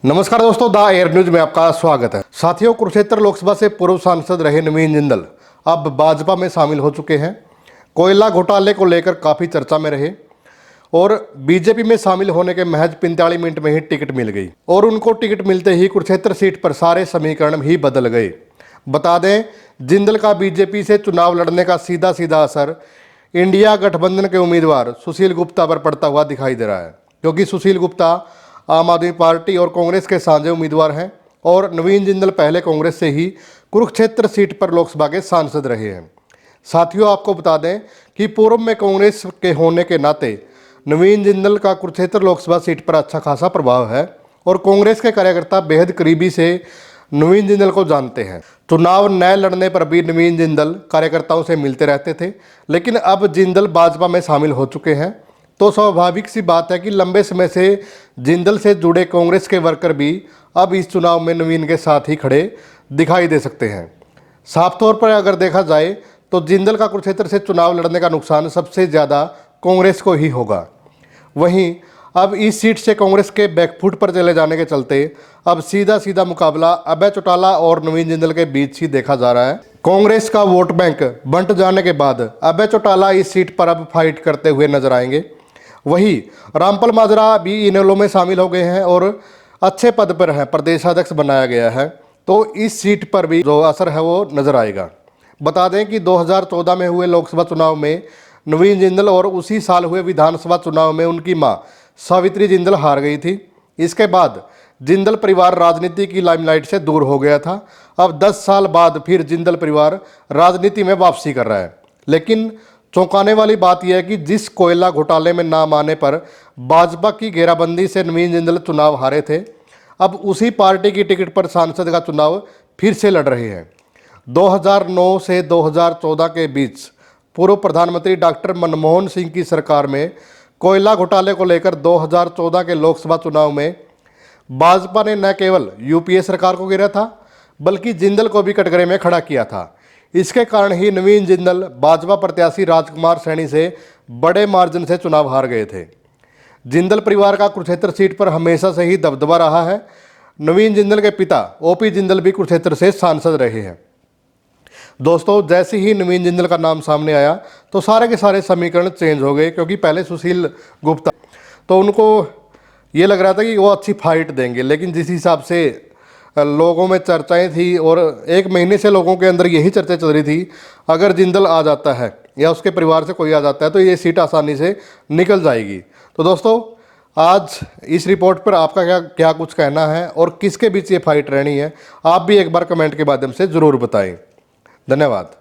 नमस्कार दोस्तों, the air news में आपका स्वागत है। साथियों, कुरुक्षेत्र लोकसभा से पूर्व सांसद रहे नवीन जिंदल अब भाजपा में शामिल हो चुके हैं। कोयला घोटाले को लेकर काफ़ी चर्चा में रहे और बीजेपी में शामिल होने के महज 45 मिनट में ही टिकट मिल गई और उनको टिकट मिलते ही कुरुक्षेत्र सीट पर सारे समीकरण ही बदल गए। बता दें, जिंदल का बीजेपी से चुनाव लड़ने का सीधा सीधा असर इंडिया गठबंधन के उम्मीदवार सुशील गुप्ता पर पड़ता हुआ दिखाई दे रहा है, क्योंकि सुशील गुप्ता आम आदमी पार्टी और कांग्रेस के साझे उम्मीदवार हैं और नवीन जिंदल पहले कांग्रेस से ही कुरुक्षेत्र सीट पर लोकसभा के सांसद रहे हैं। साथियों, आपको बता दें कि पूर्व में कांग्रेस के होने के नाते नवीन जिंदल का कुरुक्षेत्र लोकसभा सीट पर अच्छा खासा प्रभाव है और कांग्रेस के कार्यकर्ता बेहद करीबी से नवीन जिंदल को जानते हैं। चुनाव न लड़ने पर भी नवीन जिंदल कार्यकर्ताओं से मिलते रहते थे, लेकिन अब जिंदल भाजपा में शामिल हो चुके हैं तो स्वाभाविक सी बात है कि लंबे समय से जिंदल से जुड़े कांग्रेस के वर्कर भी अब इस चुनाव में नवीन के साथ ही खड़े दिखाई दे सकते हैं। साफ तौर पर अगर देखा जाए तो जिंदल का कुरुक्षेत्र से चुनाव लड़ने का नुकसान सबसे ज़्यादा कांग्रेस को ही होगा। वहीं अब इस सीट से कांग्रेस के बैकफुट पर चले जाने के चलते अब सीधा सीधा मुकाबला अभय चौटाला और नवीन जिंदल के बीच ही देखा जा रहा है। कांग्रेस का वोट बैंक बंट जाने के बाद अभय चौटाला इस सीट पर अब फाइट करते हुए नजर आएंगे। वहीं रामपाल माजरा भी इनेलो में शामिल हो गए हैं और अच्छे पद पर हैं, प्रदेशाध्यक्ष बनाया गया है, तो इस सीट पर भी जो असर है वो नजर आएगा। बता दें कि 2014 में हुए लोकसभा चुनाव में नवीन जिंदल और उसी साल हुए विधानसभा चुनाव में उनकी मां सावित्री जिंदल हार गई थी। इसके बाद जिंदल परिवार राजनीति की लाइमलाइट से दूर हो गया था। अब 10 साल बाद फिर जिंदल परिवार राजनीति में वापसी कर रहा है। लेकिन चौंकाने वाली बात यह है कि जिस कोयला घोटाले में नाम आने पर भाजपा की घेराबंदी से नवीन जिंदल चुनाव हारे थे, अब उसी पार्टी की टिकट पर सांसद का चुनाव फिर से लड़ रहे हैं। 2009 से 2014 के बीच पूर्व प्रधानमंत्री डॉक्टर मनमोहन सिंह की सरकार में कोयला घोटाले को लेकर 2014 के लोकसभा चुनाव में भाजपा ने न केवल यूपीए सरकार को गिरा था, बल्कि जिंदल को भी कटघरे में खड़ा किया था। इसके कारण ही नवीन जिंदल भाजपा प्रत्याशी राजकुमार सैनी से बड़े मार्जिन से चुनाव हार गए थे। जिंदल परिवार का कुरुक्षेत्र सीट पर हमेशा से ही दबदबा रहा है। नवीन जिंदल के पिता ओपी जिंदल भी कुरुक्षेत्र से सांसद रहे हैं। दोस्तों, जैसे ही नवीन जिंदल का नाम सामने आया तो सारे के सारे समीकरण चेंज हो गए, क्योंकि पहले सुशील गुप्ता तो उनको ये लग रहा था कि वो अच्छी फाइट देंगे, लेकिन जिस हिसाब से लोगों में चर्चाएं थी और एक महीने से लोगों के अंदर यही चर्चा चल रही थी, अगर जिंदल आ जाता है या उसके परिवार से कोई आ जाता है तो ये सीट आसानी से निकल जाएगी। तो दोस्तों, आज इस रिपोर्ट पर आपका क्या कुछ कहना है और किसके बीच ये फाइट रहनी है, आप भी एक बार कमेंट के माध्यम से ज़रूर बताएं। धन्यवाद।